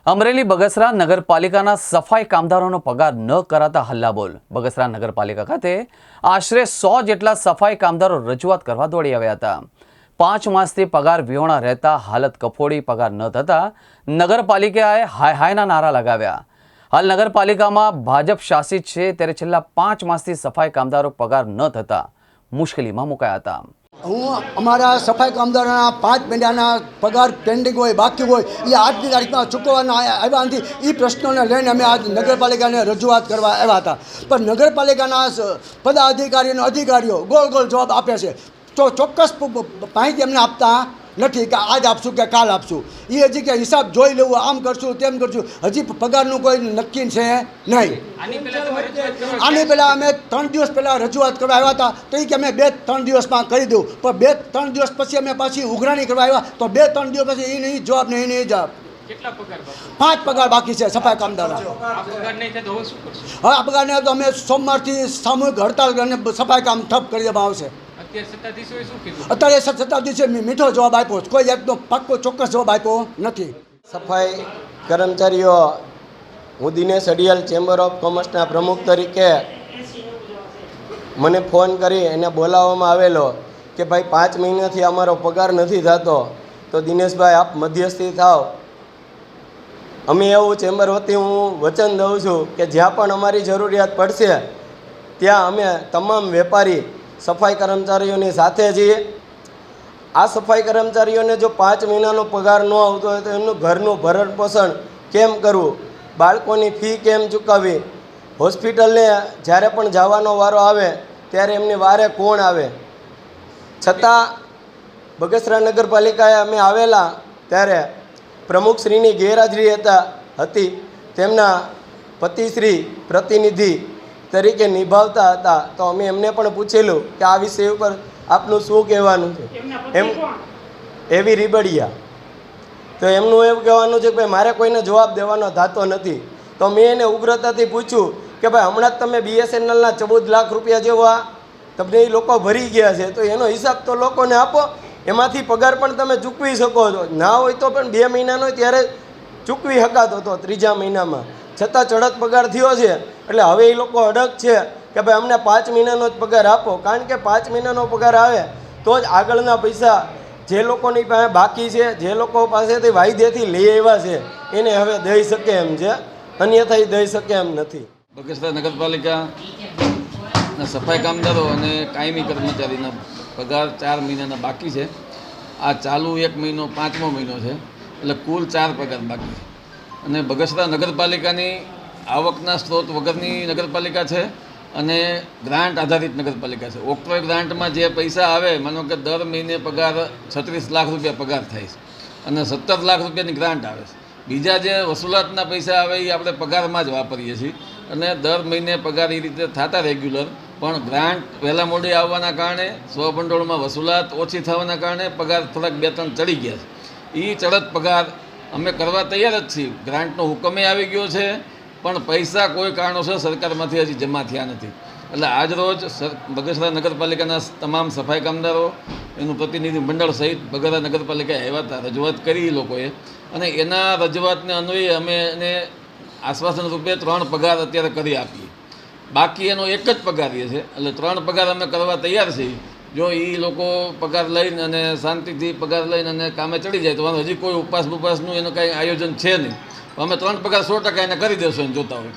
અમરેલી બગસરા નગરપાલિકાના સફાઈ કામદારોનો પગાર ન કરાતા હલ્લાબોલ। બગસરા નગરપાલિકા ખાતે આશરે 100 જેટલા સફાઈ કામદારો રજૂઆત કરવા દોડી આવ્યા હતા। 5 માસથી પગાર વિહોણા રહેતા હાલત કફોડી। પગાર ન થતા નગરપાલિકાએ હાય હાયના નારા લગાવ્યા। હાલ નગરપાલિકામાં ભાજપ શાસિત છે, ત્યારે છેલ્લા 5 માસથી સફાઈ કામદારો પગાર ન થતા મુશ્કેલીમાં મુકાયા હતા। હું અમારા સફાઈ કામદારોના 5 મહિનાના પગાર પેન્ડિંગ હોય, બાકી હોય, એ આજની તારીખમાં ચૂકવવાના આવ્યા નથી। એ પ્રશ્નોને લઈને અમે આજ નગરપાલિકાને રજૂઆત કરવા આવ્યા હતા, પણ નગરપાલિકાના અધિકારીઓ ગોળ ગોળ જવાબ આપે છે, તો ચોક્કસ માહિતી અમને આપતા નથી કે આજ આપશું કે કાલ આપશું। એ હજી કે હિસાબ જોઈ લેવું, આમ કરશું તેમ કરશું, હજી પગારનું કોઈ નક્કી છે નહીં। આની પહેલાં અમે 3 દિવસ પહેલાં રજૂઆત કરવા આવ્યા હતા, તો એ કે અમે 2-3 દિવસમાં કરી દઉં, પણ 2-3 દિવસ પછી અમે પાછી ઉઘરાણી કરવા આવ્યા, તો 2-3 દિવસ પછી એ નહીં જવાબ ને એ નહીં જવાબ। 5 પગાર બાકી છે સફાઈ કામદારો। હવે આ પગાર નહીં તો અમે સોમવારથી સામૂહિક હડતાલ કરીને સફાઈ કામ ઠપ કરી દેવામાં આવશે। અત્યારે સત્તાધીશે મીઠો જવાબ આપ્યો, કોઈ એકદમ પાક્કો ચોક્કસ જવાબ આપ્યો નથી। સફાઈ કર્મચારીઓ, હું દિનેશ અડિયાલ ચેમ્બર ઓફ કોમર્સના પ્રમુખ તરીકે મને ફોન કરી એને બોલાવવામાં આવેલો કે ભાઈ 5 મહિનાથી અમારો પગાર નથી થતો, તો દિનેશભાઈ આપ મધ્યસ્થી થાવ। અમે એવું ચેમ્બર વતી હું વચન દઉં છું કે જ્યાં પણ અમારી જરૂરિયાત પડશે ત્યાં અમે તમામ વેપારી સફાઈ કર્મચારીઓની સાથે છીએ। આ સફાઈ કર્મચારીઓને જો 5 મહિનાનો પગાર ન આવતો હોય તો એમનું ઘરનું ભરણ પોષણ કેમ કરવું, બાળકોની ફી કેમ ચૂકવવી, હોસ્પિટલને જ્યારે પણ જવાનો વારો આવે ત્યારે એમની વારે કોણ આવે। છતાં બગસરા નગરપાલિકાએ અમે આવેલા ત્યારે પ્રમુખશ્રીની ગેરહાજરી હતી, તેમના પતિશ્રી પ્રતિનિધિ તરીકે નિભાવતા હતા, તો અમે એમને પણ પૂછેલું કે આ વિષય ઉપર આપનું શું કહેવાનું છે। એમ એવી રીબડિયા, તો એમનું એવું કહેવાનું છે કે ભાઈ મારે કોઈને જવાબ દેવાનો થતો નથી। તો મેં એને ઉગ્રતાથી પૂછ્યું કે ભાઈ હમણાં જ તમે BSNLના 14 લાખ રૂપિયા જેવા તમને એ લોકો ભરી ગયા છે, તો એનો હિસાબ તો લોકોને આપો, એમાંથી પગાર પણ તમે ચૂકવી શકો છો। ના હોય તો પણ 2 મહિનાનો ત્યારે ચૂકવી શકાતો હતો 3જા મહિનામાં, છતાં ચડત પગાર થયો છે। એટલે હવે એ લોકો અડગ છે કે ભાઈ અમને 5 મહિનાનો જ પગાર આપો, કારણ કે 5 મહિનાનો પગાર આવે તો જ આગળના પૈસા જે લોકોની પાસે બાકી છે, જે લોકો પાસેથી વાયદેથી લઈ આવ્યા છે, એને હવે દઈ શકે એમ છે, અન્યથા એ દઈ શકે એમ નથી। બગસરા નગરપાલિકાના સફાઈ કામદારો અને કાયમી કર્મચારીના પગાર 4 મહિનાના બાકી છે। આ ચાલુ 1 મહિનો 5મો મહિનો છે, એટલે કુલ 4 પગાર બાકી છે। અને બગસરા નગરપાલિકાની આવકના સ્ત્રોત વગરની નગરપાલિકા છે અને ગ્રાન્ટ આધારિત નગરપાલિકા છે। ઓક્ટ્રોય ગ્રાન્ટમાં જે પૈસા આવે, માનો કે દર મહિને પગાર 36 લાખ રૂપિયા પગાર થાય છે અને 17 લાખ રૂપિયાની ગ્રાન્ટ આવે છે। બીજા જે વસૂલાતના પૈસા આવે એ આપણે પગારમાં જ વાપરીએ છીએ અને દર મહિને પગાર એ રીતે થતા રેગ્યુલર, પણ ગ્રાન્ટ વહેલા મોડી આવવાના કારણે સ્વભંડોળમાં વસૂલાત ઓછી થવાના કારણે પગાર થોડાક 2-3 ચડી ગયા છે। એ ચડત પગાર અમે કરવા તૈયાર જ છીએ। ગ્રાન્ટનો હુકમે આવી ગયો છે, પણ પૈસા કોઈ કારણોસર સરકારમાંથી હજી જમા થયા નથી। એટલે આજ રોજ બગસરા નગરપાલિકાના તમામ સફાઈ કામદારો, એનું પ્રતિનિધિ મંડળ સહિત બગસરા નગરપાલિકાએ આવ્યા હતા, રજૂઆત કરી એ લોકોએ, અને એના રજૂઆતને અન્વયે અમે એને આશ્વાસન રૂપે 3 પગાર અત્યારે કરી આપીએ। બાકી એનો એક જ પગાર છે, એટલે 3 પગાર અમે કરવા તૈયાર છીએ। જો એ લોકો પગાર લઈને અને શાંતિથી પગાર લઈને અને કામે ચડી જાય તો હજી કોઈ ઉપવાસનું એનું કાંઈ આયોજન છે નહીં। અમે 3 પગાર 100% એને કરી દેશું, એને જોતા હોય।